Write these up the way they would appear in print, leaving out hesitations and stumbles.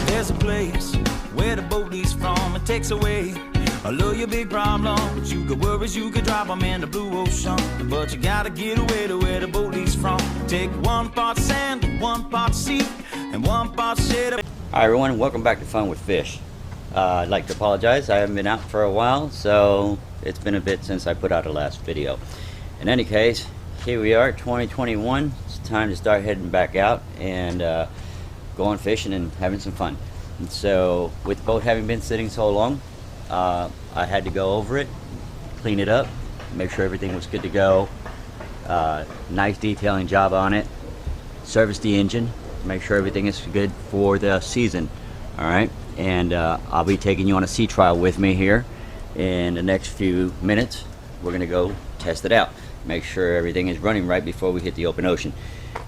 There's a place where the boat leaves from. It takes away all of your big problems. You could worries, you could drop them in the blue ocean, but you gotta get away to where the boat leaves from. Take 1 part sand, 1 part sea, and 1 part shit. Hi everyone, welcome back to Fun with Fish. I'd like to apologize, I haven't been out for a while, so it's been a bit since I put out a last video. In any case, here we are, 2021. It's time to start heading back out and going fishing and having some fun. And so, with the boat having been sitting so long, I had to go over it, clean it up, make sure everything was good to go. Nice detailing job on it. Service the engine, make sure everything is good for the season. Alright, and I'll be taking you on a sea trial with me here in the next few minutes. We're going to go test it out, make sure everything is running right before we hit the open ocean.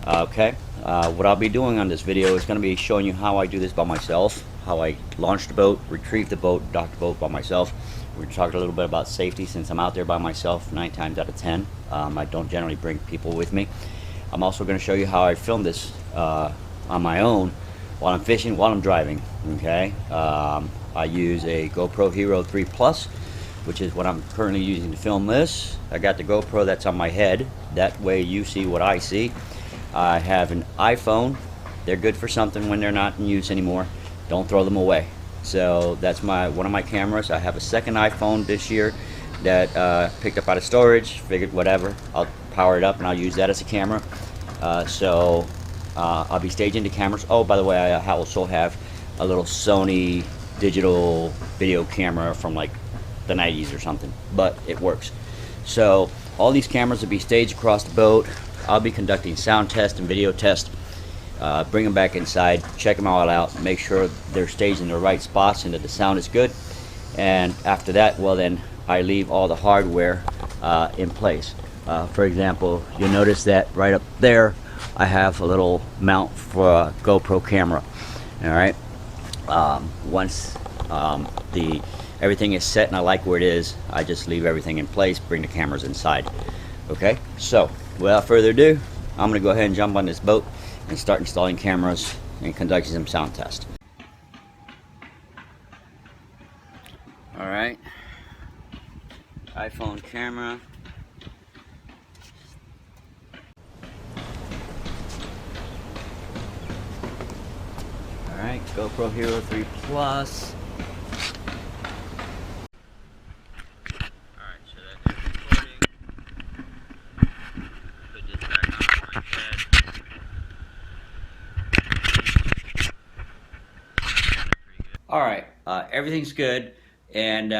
Okay, what I'll be doing on this video is going to be showing you how I do this by myself, how I launch the boat, retrieve the boat, dock the boat by myself. We're going to talk a little bit about safety since I'm out there by myself 9 times out of 10. I don't generally bring people with me. I'm also going to show you how I film this on my own while I'm fishing, while I'm driving. Okay, I use a GoPro Hero 3 Plus, which is what I'm currently using to film this. I got the GoPro that's on my head, that way you see what I see. I have an iPhone. They're good for something when they're not in use anymore. Don't throw them away. So that's one of my cameras. I have a second iPhone this year that picked up out of storage. Figured whatever, I'll power it up and I'll use that as a camera. I'll be staging the cameras. Oh, by the way, I also have a little Sony digital video camera from like the 90s or something, but it works. So all these cameras will be staged across the boat. I'll be conducting sound test and video test. Bring them back inside, check them all out, make sure they're staged in the right spots and that the sound is good. And after that, well then, I leave all the hardware in place. For example, you'll notice that right up there, I have a little mount for a GoPro camera. All right. Once everything is set and I like where it is, I just leave everything in place, bring the cameras inside. Okay, so without further ado, I'm going to go ahead and jump on this boat and start installing cameras and conducting some sound tests. Alright, iPhone camera. Alright, GoPro Hero 3 Plus. Alright, everything's good, and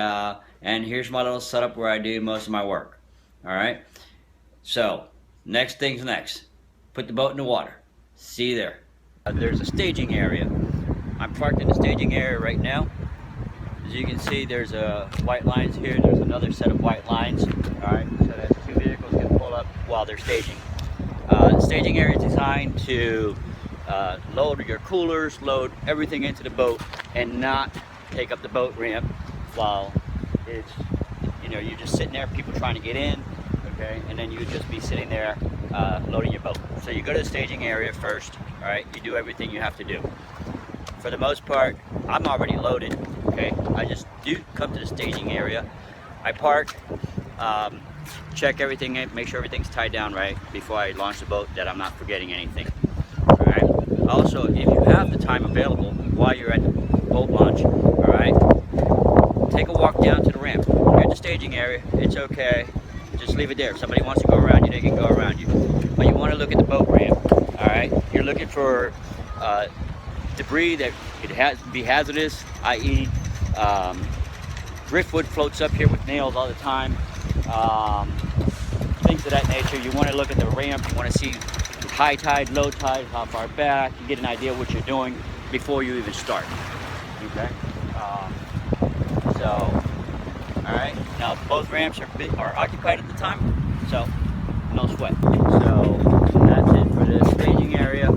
here's my little setup where I do most of my work. Alright, so next thing's next. Put the boat in the water. See you there. There's a staging area. I'm parked in the staging area right now. As you can see, there's white lines here. There's another set of white lines. Alright, so that 2 vehicles can pull up while they're staging. The staging area is designed to load your coolers, load everything into the boat, and not take up the boat ramp while it's, you're just sitting there, people trying to get in, okay, and then you would just be sitting there loading your boat. So you go to the staging area first, all right, you do everything you have to do. For the most part, I'm already loaded, okay, I just do come to the staging area, I park, check everything in, make sure everything's tied down right before I launch the boat, that I'm not forgetting anything. Alright. Also, if you have the time available while you're at the boat launch, alright, take a walk down to the ramp. You're at the staging area, it's okay. Just leave it there. If somebody wants to go around you, they can go around you. But you want to look at the boat ramp. Alright? You're looking for debris that could be hazardous, i.e. driftwood floats up here with nails all the time. Things of that nature. You want to look at the ramp, you want to see high tide, low tide, how far back, you get an idea of what you're doing before you even start. Okay? Alright, now both ramps are occupied at the time, so no sweat. So that's it for the staging area,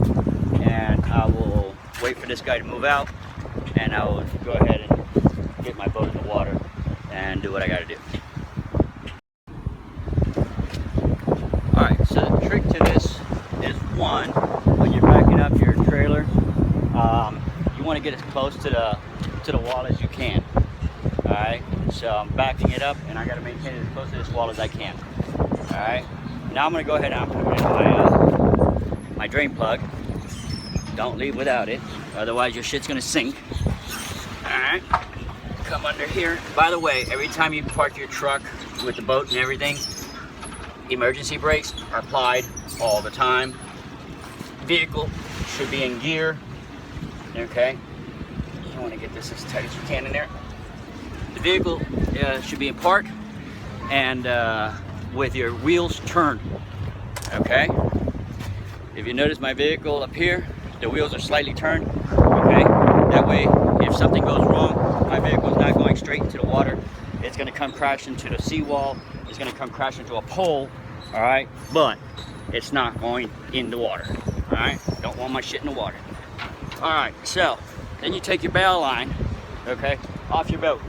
and I will wait for this guy to move out, and I will go ahead and get my boat in the water and do what I gotta do. Alright, so the trick to this is, one, when you're backing up your trailer, want to get as close to the wall as you can. All right, so I'm backing it up, and I got to maintain it as close to this wall as I can. All right, now I'm going to go ahead and I'm putting in my drain plug. Don't leave without it, otherwise your shit's going to sink. All right, come under here. By the way, every time you park your truck with the boat and everything, emergency brakes are applied all the time. Vehicle should be in gear. Okay, you want to get this as tight as you can in there. The vehicle should be in park and with your wheels turned. Okay, if you notice my vehicle up here, the wheels are slightly turned. Okay, that way if something goes wrong, my vehicle is not going straight into the water. It's going to come crash into the seawall. It's going to come crash into a pole. All right, but it's not going in the water. All right, don't want my shit in the water. All right, so then you take your bail line, okay, off your boat.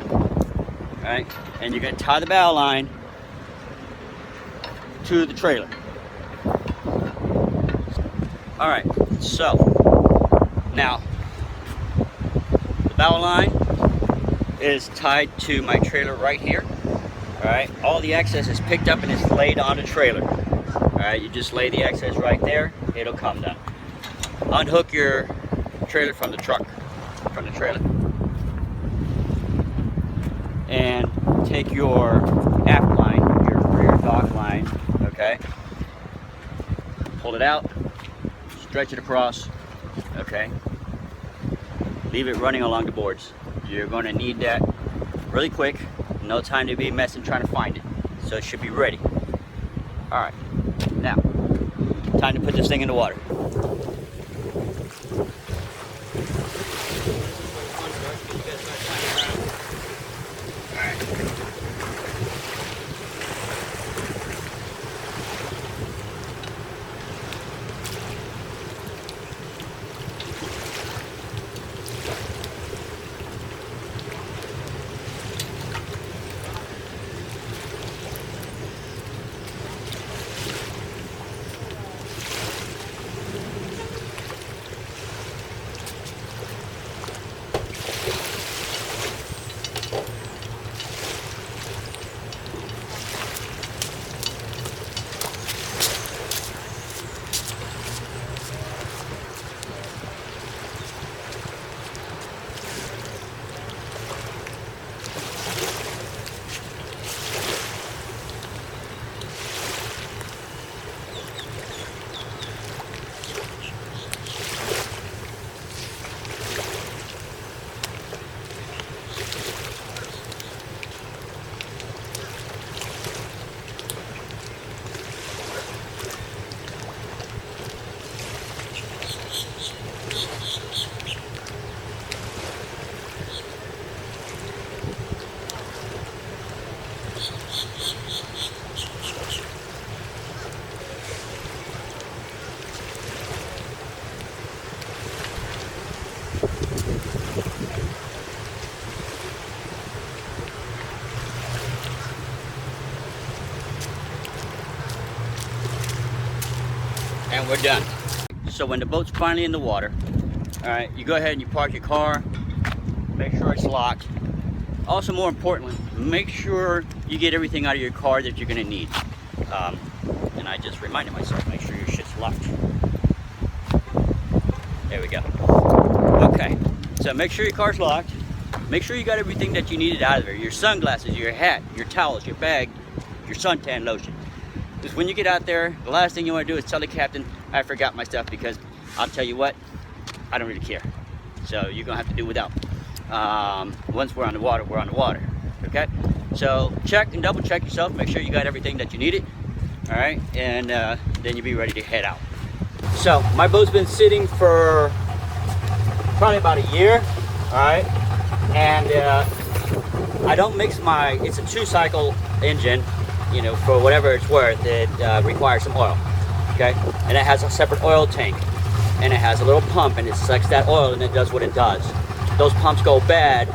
All right, and you're gonna tie the bail line to the trailer. All right, so now the bail line is tied to my trailer right here. All right, all the excess is picked up and it's laid on the trailer. All right, you just lay the excess right there, it'll come down. Unhook your trailer from the truck, from the trailer. And take your aft line, your rear dock line, okay? Pull it out, stretch it across, okay? Leave it running along the boards. You're gonna need that really quick. No time to be messing trying to find it. So it should be ready. All right, now, time to put this thing in the water. And we're done. So when the boat's finally in the water, all right, you go ahead and you park your car, make sure it's locked. Also, more importantly, make sure you get everything out of your car that you're gonna need. And I just reminded myself, make sure your shit's locked. There we go. Okay, so make sure your car's locked. Make sure you got everything that you needed out of there. Your sunglasses, your hat, your towels, your bag, your suntan lotion. Because when you get out there, the last thing you want to do is tell the captain, I forgot my stuff, because I'll tell you what, I don't really care. So you're going to have to do without. Once we're on the water, we're on the water. Okay? So check and double check yourself. Make sure you got everything that you needed. All right? And then you'll be ready to head out. So my boat's been sitting for probably about a year. All right? And I don't mix my, it's a 2-cycle engine. You know, for whatever it's worth, it requires some oil, okay? And it has a separate oil tank, and it has a little pump, and it sucks that oil, and it does what it does. Those pumps go bad,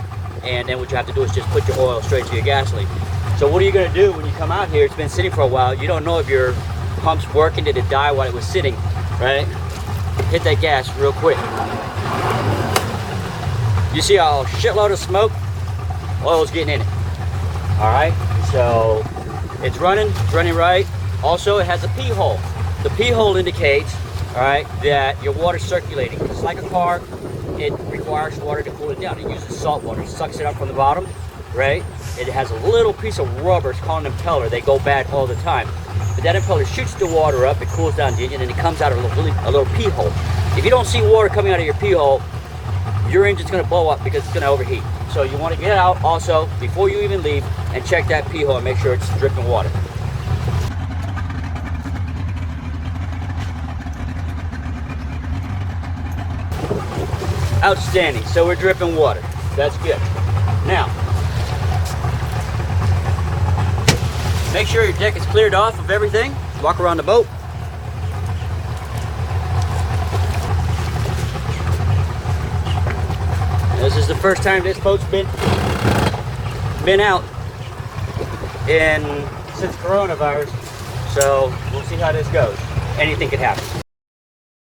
and then what you have to do is just put your oil straight to your gasoline. So what are you gonna do when you come out here? It's been sitting for a while. You don't know if your pump's working. Did it die while it was sitting, right? Hit that gas real quick. You see a shitload of smoke? Oil's getting in it. All right, so it's running right. Also, it has a pee hole. The pee hole indicates, all right, that your water's circulating. It's like a car. It requires water to cool it down. It uses salt water. It sucks it up from the bottom, right? It has a little piece of rubber. It's called an impeller. They go bad all the time. But that impeller shoots the water up. It cools down the engine, and it comes out of a little pee hole. If you don't see water coming out of your pee hole, your engine's going to blow up because it's going to overheat. So you want to get out also before you even leave and check that pee hole and make sure it's dripping water. Outstanding. So we're dripping water. That's good. Now, make sure your deck is cleared off of everything. Walk around the boat. This is the first time this boat's been out since coronavirus, so we'll see how this goes. Anything could happen.